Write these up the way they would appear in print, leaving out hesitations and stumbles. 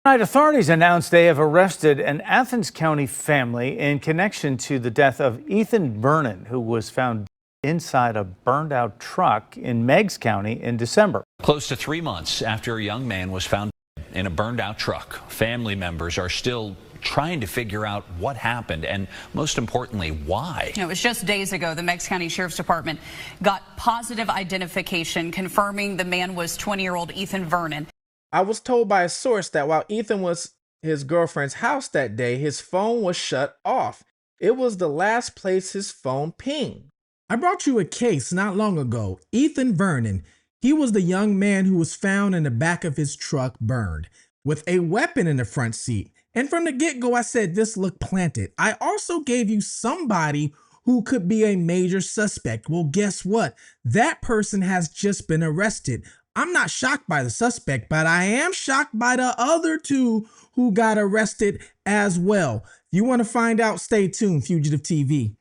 Tonight, authorities announced they have arrested an Athens County family in connection to the death of Ethan Vernon, who was found inside a burned out truck in Meigs County in December. Close to 3 months after a young man was found in a burned out truck, family members are still trying to figure out what happened and, most importantly, why. It was just days ago the Meigs County Sheriff's Department got positive identification confirming the man was 20-year-old Ethan Vernon. I was told by a source that while Ethan was at his girlfriend's house that day, his phone was shut off. It was the last place his phone pinged. I brought you a case not long ago. Ethan Vernon, he was the young man who was found in the back of his truck burned with a weapon in the front seat. And from the get-go, I said this looked planted. I also gave you somebody who could be a major suspect. Well, guess what? That person has just been arrested. I'm not shocked by the suspect, but I am shocked by the other two who got arrested as well. If you want to find out, stay tuned, Fugitive TV.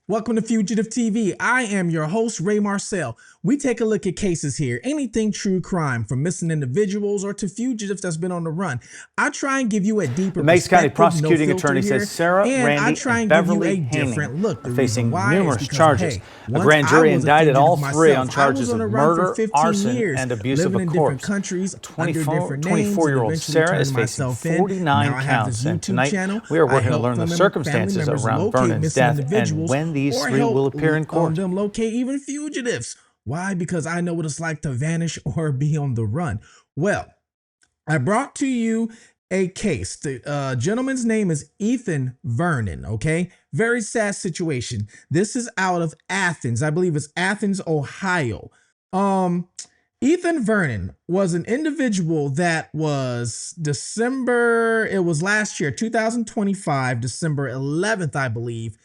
Welcome to Fugitive TV. I am your host, Ray Marcel. We take a look at cases here, anything true crime, from missing individuals or to fugitives that's been on the run. I try and give you a deeper The Meigs County prosecuting no attorney here, says Sarah, Randy, and Beverly Hanning are facing numerous charges. A grand jury indicted all three on charges of murder, arson, and abuse of a corpse. 24-year-old Sarah is facing 49 counts, and tonight we are working to learn the circumstances around Vernon's death and when these three will appear in court. Them locate even fugitives. Why? Because I know what it's like to vanish or be on the run. Well, I brought to you a case. The gentleman's name is Ethan Vernon, okay? Very sad situation. This is out of Athens. I believe it's Athens, Ohio. Ethan Vernon was an individual that was it was last year, 2025, December 11th, I believe.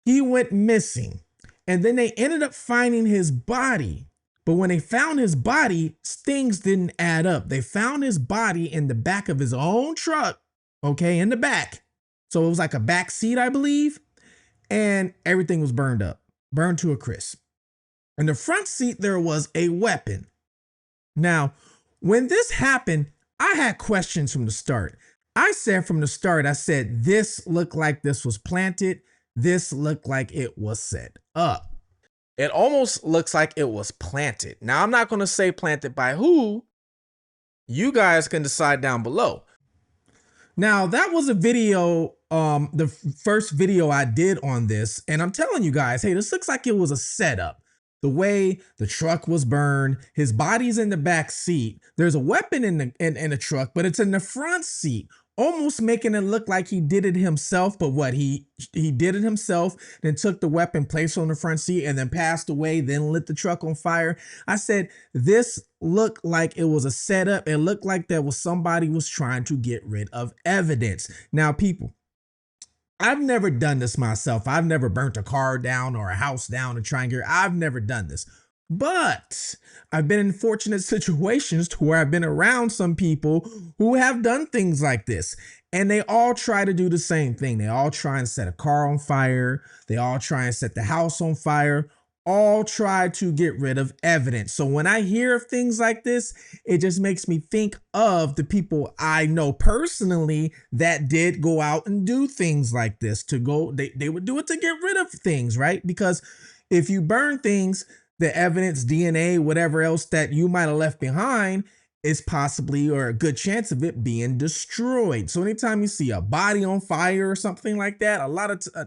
He went missing, and then they ended up finding his body. But when they found his body, things didn't add up. They found his body in the back of his own truck, okay, in the back. So it was like a back seat, I believe, and everything was burned up, burned to a crisp. In the front seat, there was a weapon. Now, when this happened, I had questions from the start. I said from the start, I said, this looked like this was planted. This looked like it was set up. It almost looks like it was planted. Now, I'm not going to say planted by who. You guys can decide down below. Now, that was a video, the first video I did on this. And I'm telling you guys, hey, this looks like it was a setup. The way the truck was burned, his body's in the back seat. There's a weapon in the truck, but it's in the front seat, almost making it look like he did it himself. But what, he did it himself, then took the weapon, placed it on the front seat, and then passed away, then lit the truck on fire. I said, this looked like it was a setup. It looked like there was somebody was trying to get rid of evidence. Now, people, I've never done this myself. I've never burnt a car down or a house down to try and I've never done this. But I've been in fortunate situations to where I've been around some people who have done things like this. And they all try to do the same thing. They all try and set a car on fire. They all try and set the house on fire. All try to get rid of evidence. So when I hear of things like this, it just makes me think of the people I know personally that did go out and do things like this they would do it to get rid of things, right? Because if you burn things, the evidence, DNA, whatever else that you might have left behind is possibly, or a good chance of it being destroyed. So anytime you see a body on fire or something like that,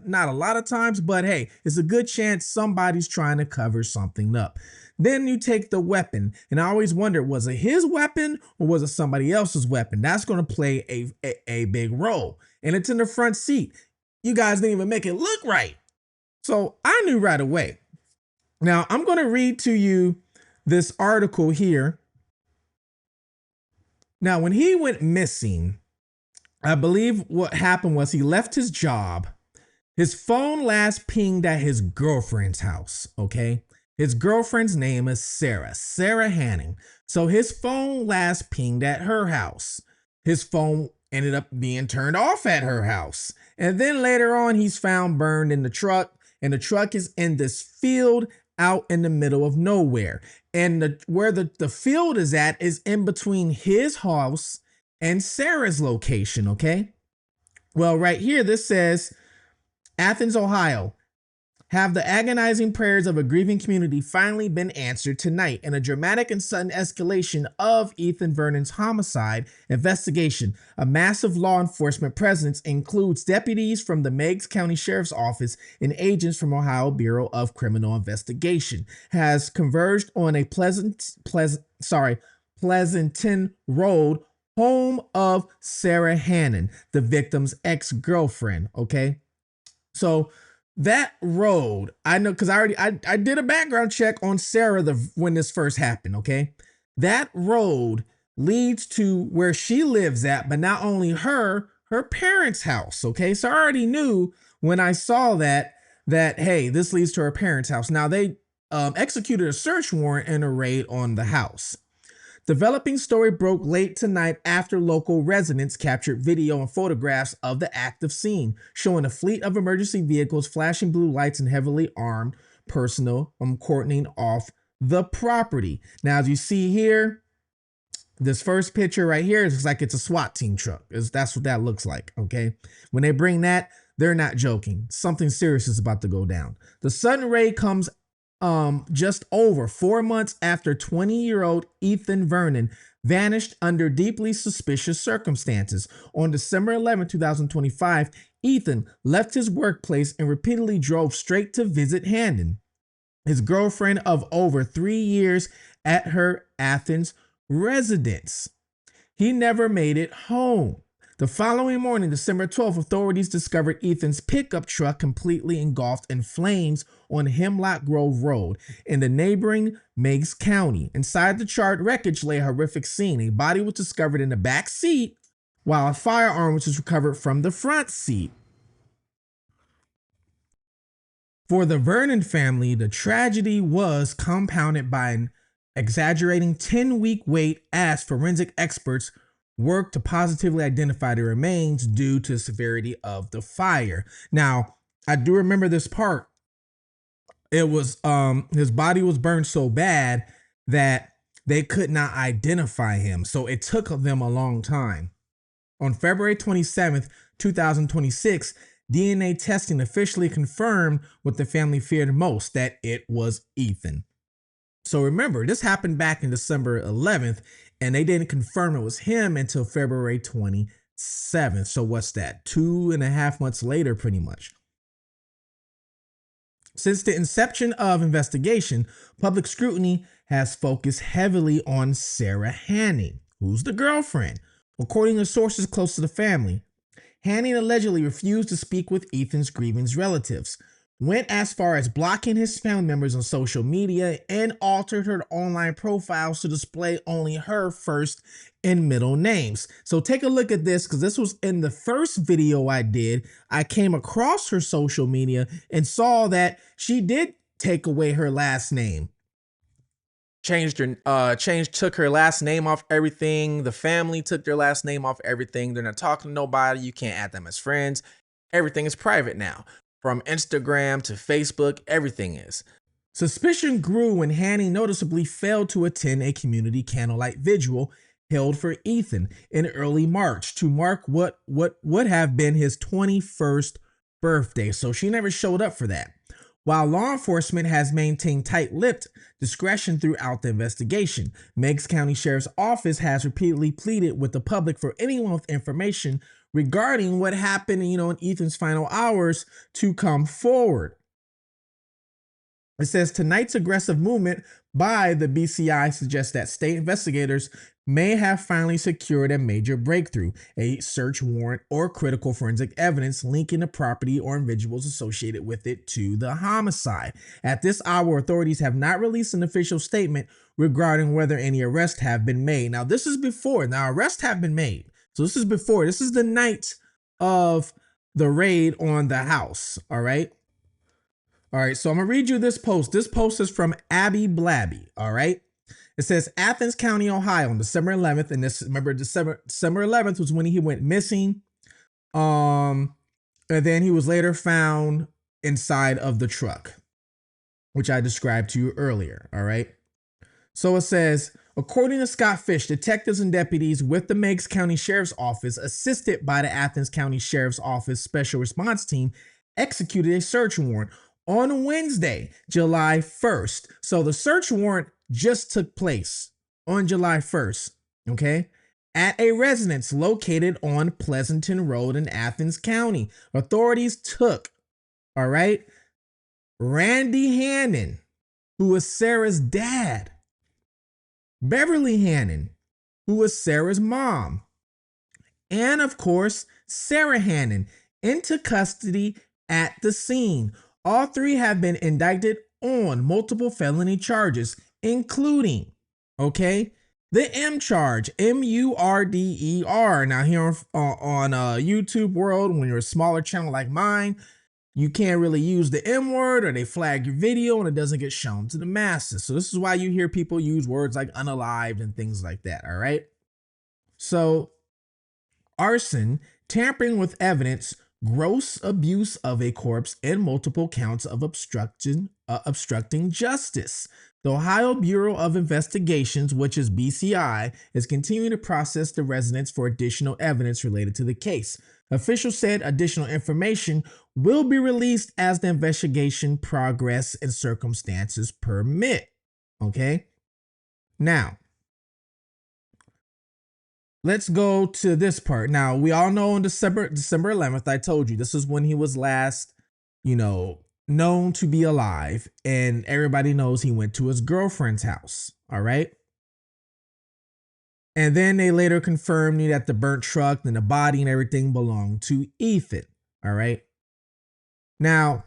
not a lot of times, but hey, it's a good chance somebody's trying to cover something up. Then you take the weapon, and I always wonder, was it his weapon or was it somebody else's weapon? That's going to play a big role, and it's in the front seat. You guys didn't even make it look right. So I knew right away. Now I'm going to read to you this article here. Now, when he went missing, I believe what happened was he left his job. His phone last pinged at his girlfriend's house, okay? His girlfriend's name is Sarah Hanning. So his phone last pinged at her house. His phone ended up being turned off at her house. And then later on, he's found burned in the truck, and the truck is in this field out in the middle of nowhere. And where the field is at is in between his house and Sarah's location, okay? Well, right here, this says, Athens, Ohio. Have the agonizing prayers of a grieving community finally been answered tonight in a dramatic and sudden escalation of Ethan Vernon's homicide investigation? A massive law enforcement presence includes deputies from the Meigs County Sheriff's Office and agents from Ohio Bureau of Criminal Investigation has converged on a Pleasanton Road, home of Sarah Hannon, the victim's ex-girlfriend. Okay, so that road, I know because I did a background check on Sarah when this first happened, okay? That road leads to where she lives at, but not only her parents' house, okay? So I already knew when I saw that, hey, this leads to her parents' house. Now, they executed a search warrant and a raid on the house. Developing story broke late tonight after local residents captured video and photographs of the active scene, showing a fleet of emergency vehicles, flashing blue lights, and heavily armed personnel cordoning off the property. Now, as you see here, this first picture right here is like it's a SWAT team truck. That's what that looks like, okay? When they bring that, they're not joking. Something serious is about to go down. The sudden raid comes just over 4 months after 20-year-old Ethan Vernon vanished under deeply suspicious circumstances. On December 11, 2025, Ethan left his workplace and repeatedly drove straight to visit Hannon, his girlfriend of over 3 years, at her Athens residence. He never made it home. The following morning, December 12th, authorities discovered Ethan's pickup truck completely engulfed in flames on Hemlock Grove Road in the neighboring Meigs County. Inside the charred wreckage lay a horrific scene. A body was discovered in the back seat, while a firearm was recovered from the front seat. For the Vernon family, the tragedy was compounded by an exaggerating 10-week wait as forensic experts worked to positively identify the remains due to the severity of the fire. Now, I do remember this part. It was his body was burned so bad that they could not identify him. So it took them a long time. On February 27th, 2026, DNA testing officially confirmed what the family feared most, that it was Ethan. So remember, this happened back in December 11th, and they didn't confirm it was him until February 27th. So what's that? 2.5 months later, pretty much. Since the inception of investigation, public scrutiny has focused heavily on Sarah Hannon, who's the girlfriend. According to sources close to the family, Hannon allegedly refused to speak with Ethan's grieving relatives, went as far as blocking his family members on social media, and altered her online profiles to display only her first and middle names. So take a look at this, because this was in the first video I did. I came across her social media and saw that she did take away her last name. Took her last name off everything. The family took their last name off everything. They're not talking to nobody. You can't add them as friends. Everything is private now. From Instagram to Facebook, everything is. Suspicion grew when Hannon noticeably failed to attend a community candlelight vigil held for Ethan in early March to mark what would have been his 21st birthday. So she never showed up for that. While law enforcement has maintained tight-lipped discretion throughout the investigation, Meigs County Sheriff's Office has repeatedly pleaded with the public for anyone with information regarding what happened, in Ethan's final hours to come forward. It says tonight's aggressive movement by the BCI suggests that state investigators may have finally secured a major breakthrough, a search warrant or critical forensic evidence linking the property or individuals associated with it to the homicide. At this hour, authorities have not released an official statement regarding whether any arrests have been made. Now, this is before. Now, arrests have been made. So this is before. This is the night of the raid on the house. All right. All right. So I'm going to read you this post. This post is from Abby Blabby. All right. It says Athens County, Ohio on December 11th. And this, remember, December 11th was when he went missing. And then he was later found inside of the truck. which I described to you earlier. All right. So it says, according to Scott Fish, detectives and deputies with the Meigs County Sheriff's Office, assisted by the Athens County Sheriff's Office Special Response Team, executed a search warrant on Wednesday, July 1st. So the search warrant just took place on July 1st, okay, at a residence located on Pleasanton Road in Athens County. Authorities took, all right, Randy Hannon, who was Sarah's dad, Beverly Hannon, who was Sarah's mom, and of course, Sarah Hannon, into custody at the scene. All three have been indicted on multiple felony charges, including, okay, the M charge, M-U-R-D-E-R. Now here on YouTube world, when you're a smaller channel like mine, you can't really use the M word, or they flag your video and it doesn't get shown to the masses. So this is why you hear people use words like unalived and things like that, all right? So arson, tampering with evidence, gross abuse of a corpse, and multiple counts of obstructing justice. The Ohio Bureau of Investigations, which is BCI, is continuing to process the residents for additional evidence related to the case. Officials said additional information will be released as the investigation progress and circumstances permit. Okay? Now, let's go to this part. Now, we all know on December 11th, I told you this is when he was last, known to be alive. And everybody knows he went to his girlfriend's house. All right? And then they later confirmed that the burnt truck and the body and everything belonged to Ethan. All right. Now,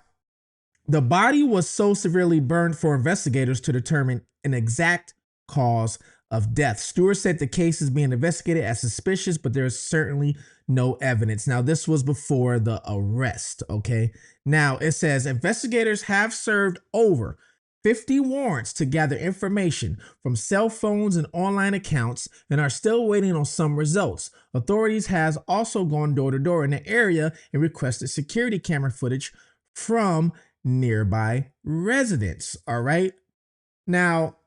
the body was so severely burned for investigators to determine an exact cause of death. Stewart said the case is being investigated as suspicious, but there is certainly no evidence. Now, this was before the arrest. Okay. Now, it says investigators have served over 50 warrants to gather information from cell phones and online accounts and are still waiting on some results. Authorities has also gone door to door in the area and requested security camera footage from nearby residents. All right. Now,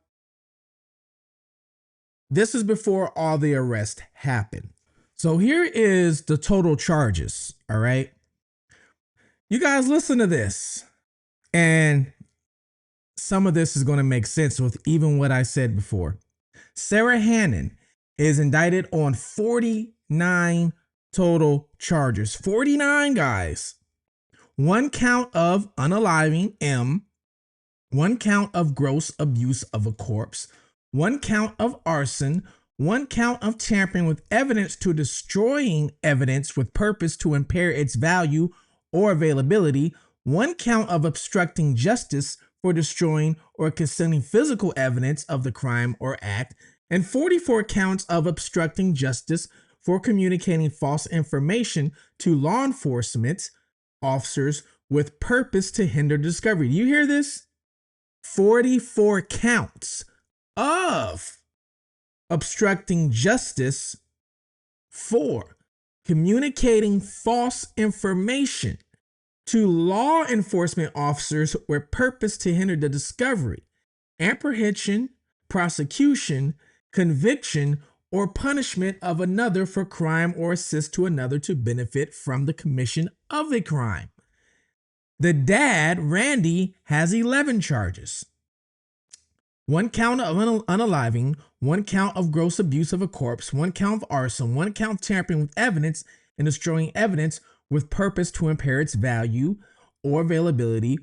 this is before all the arrest happened. So here is the total charges. All right. You guys listen to this, and some of this is going to make sense with even what I said before. Sarah Hannon is indicted on 49 total charges. 49, guys. 1 count of unaliving, M. 1 count of gross abuse of a corpse. 1 count of arson. 1 count of tampering with evidence to destroying evidence with purpose to impair its value or availability. 1 count of obstructing justice for destroying or concealing physical evidence of the crime or act, and 44 counts of obstructing justice for communicating false information to law enforcement officers with purpose to hinder discovery. Do you hear this? 44 counts of obstructing justice for communicating false information to law enforcement officers with purpose to hinder the discovery, apprehension, prosecution, conviction, or punishment of another for crime or assist to another to benefit from the commission of a crime. The dad, Randy, has 11 charges. 1 count of unaliving, 1 count of gross abuse of a corpse, 1 count of arson, 1 count of tampering with evidence and destroying evidence with purpose to impair its value or availability,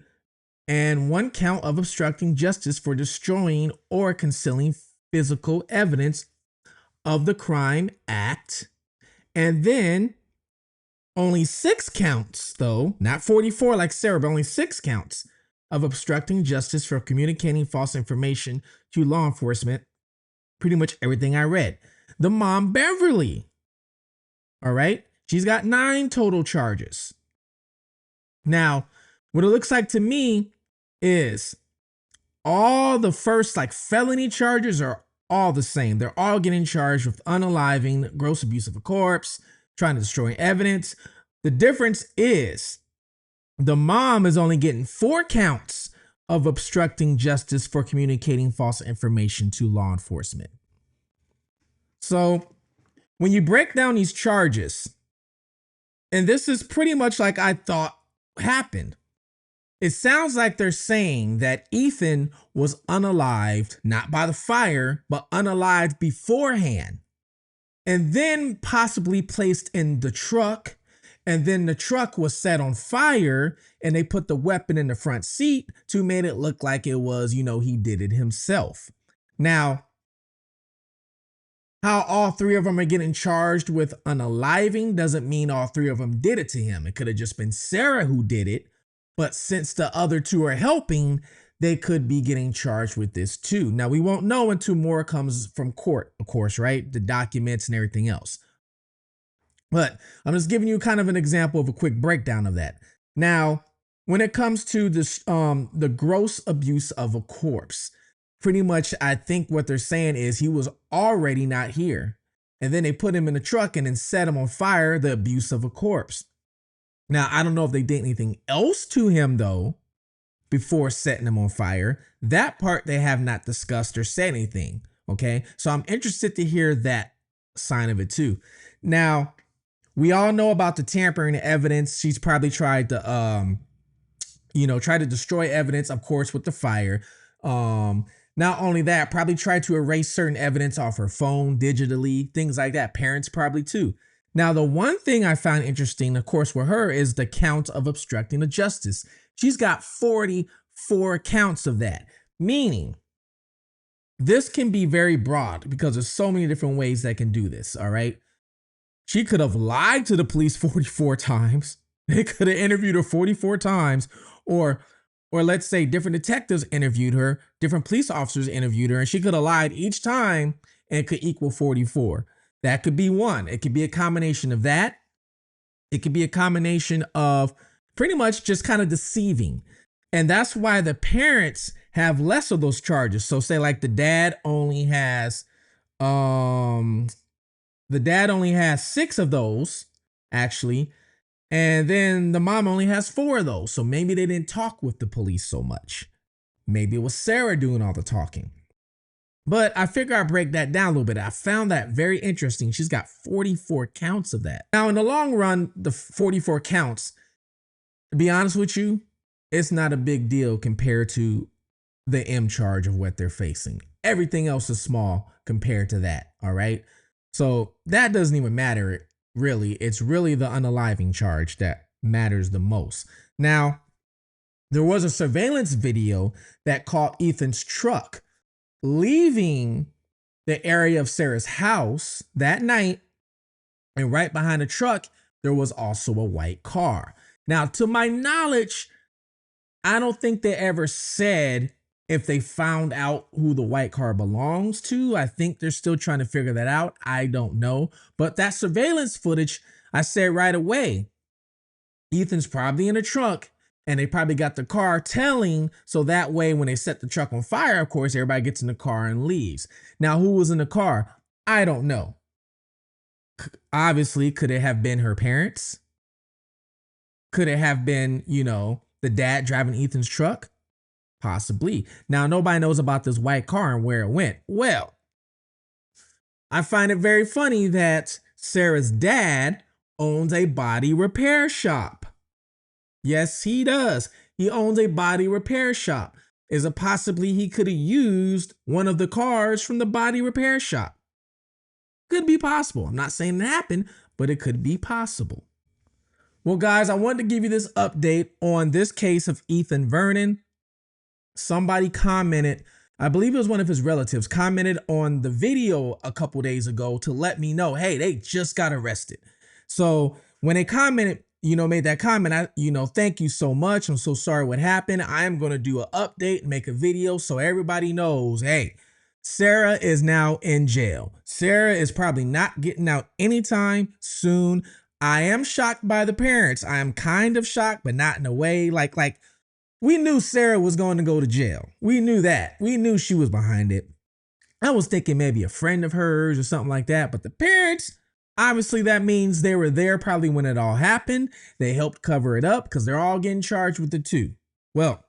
and 1 count of obstructing justice for destroying or concealing physical evidence of the crime act. And then only 6 counts, though, not 44 like Sarah, but only 6 counts of obstructing justice for communicating false information to law enforcement. Pretty much everything I read. The mom, Beverly. All right. She's got 9 total charges. Now, what it looks like to me is all the first felony charges are all the same. They're all getting charged with unaliving, gross abuse of a corpse, trying to destroy evidence. The difference is the mom is only getting 4 counts of obstructing justice for communicating false information to law enforcement. So when you break down these charges, and this is pretty much like I thought happened, it sounds like they're saying that Ethan was unalived, not by the fire, but unalived beforehand, and then possibly placed in the truck. And then the truck was set on fire and they put the weapon in the front seat to make it look like it was, he did it himself. Now, how all three of them are getting charged with unaliving doesn't mean all three of them did it to him. It could have just been Sarah who did it. But since the other two are helping, they could be getting charged with this too. Now, we won't know until more comes from court, of course, right? The documents and everything else. But I'm just giving you kind of an example of a quick breakdown of that. Now, when it comes to this, the gross abuse of a corpse, pretty much I think what they're saying is he was already not here. And then they put him in a truck and then set him on fire, the abuse of a corpse. Now, I don't know if they did anything else to him, though, before setting him on fire. That part they have not discussed or said anything. Okay, so I'm interested to hear that side of it, too. Now, we all know about the tampering evidence. She's probably tried to, try to destroy evidence, of course, with the fire. Not only that, probably tried to erase certain evidence off her phone digitally, things like that. Parents probably too. Now, the one thing I found interesting, of course, with her is the count of obstructing the justice. She's got 44 counts of that, meaning this can be very broad because there's so many different ways that can do this. All right. She could have lied to the police 44 times. They could have interviewed her 44 times, or let's say different detectives interviewed her, different police officers interviewed her, and she could have lied each time and it could equal 44. That could be one. It could be a combination of that. It could be a combination of pretty much just kind of deceiving. And that's why the parents have less of those charges. So say like the dad only has 6 of those, actually. And then the mom only has 4 of those. So maybe they didn't talk with the police so much. Maybe it was Sarah doing all the talking. But I figure I'd break that down a little bit. I found that very interesting. She's got 44 counts of that. Now, in the long run, the 44 counts, to be honest with you, it's not a big deal compared to the M charge of what they're facing. Everything else is small compared to that. All right. So that doesn't even matter, really. It's really the unaliving charge that matters the most. Now, there was a surveillance video that caught Ethan's truck leaving the area of Sarah's house that night. And right behind the truck, there was also a white car. Now, to my knowledge, I don't think they ever said if they found out who the white car belongs to. I think they're still trying to figure that out. I don't know. But that surveillance footage, I said right away, Ethan's probably in a truck and they probably got the car telling. So that way, when they set the truck on fire, of course, everybody gets in the car and leaves. Now, who was in the car? I don't know. Obviously, could it have been her parents? Could it have been, the dad driving Ethan's truck? Possibly. Now, nobody knows about this white car and where it went. Well, I find it very funny that Sarah's dad owns a body repair shop. Yes, he does. He owns a body repair shop. Is it possibly he could have used one of the cars from the body repair shop? Could be possible. I'm not saying it happened, but it could be possible. Well, guys, I wanted to give you this update on this case of Ethan Vernon. Somebody commented, I believe it was one of his relatives, commented on the video a couple days ago to let me know, hey, they just got arrested. So when they commented, made that comment, thank you so much. I'm so sorry what happened. I am going to do an update and make a video so everybody knows, hey, Sarah is now in jail. Sarah is probably not getting out anytime soon. I am shocked by the parents. I am kind of shocked, but not in a way like we knew Sarah was going to go to jail. We knew that. We knew she was behind it. I was thinking maybe a friend of hers or something like that. But the parents, obviously that means they were there probably when it all happened. They helped cover it up because they're all getting charged with it too. Well,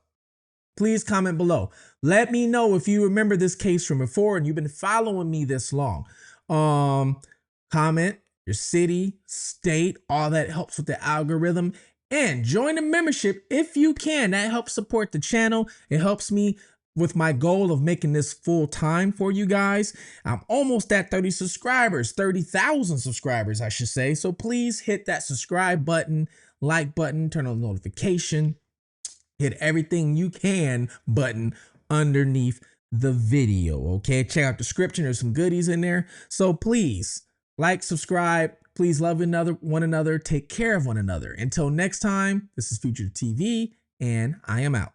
Please comment below. Let me know if you remember this case from before and you've been following me this long. Comment your city, state, all that helps with the algorithm. And join the membership if you can. That helps support the channel. It helps me with my goal of making this full time for you guys. I'm almost at 30 subscribers, 30,000 subscribers, I should say. So please hit that subscribe button, like button, turn on notification, hit everything you can button underneath the video. Okay, check out the description. There's some goodies in there. So please like, subscribe. Please love one another. Take care of one another. Until next time, this is Fugitive TV, and I am out.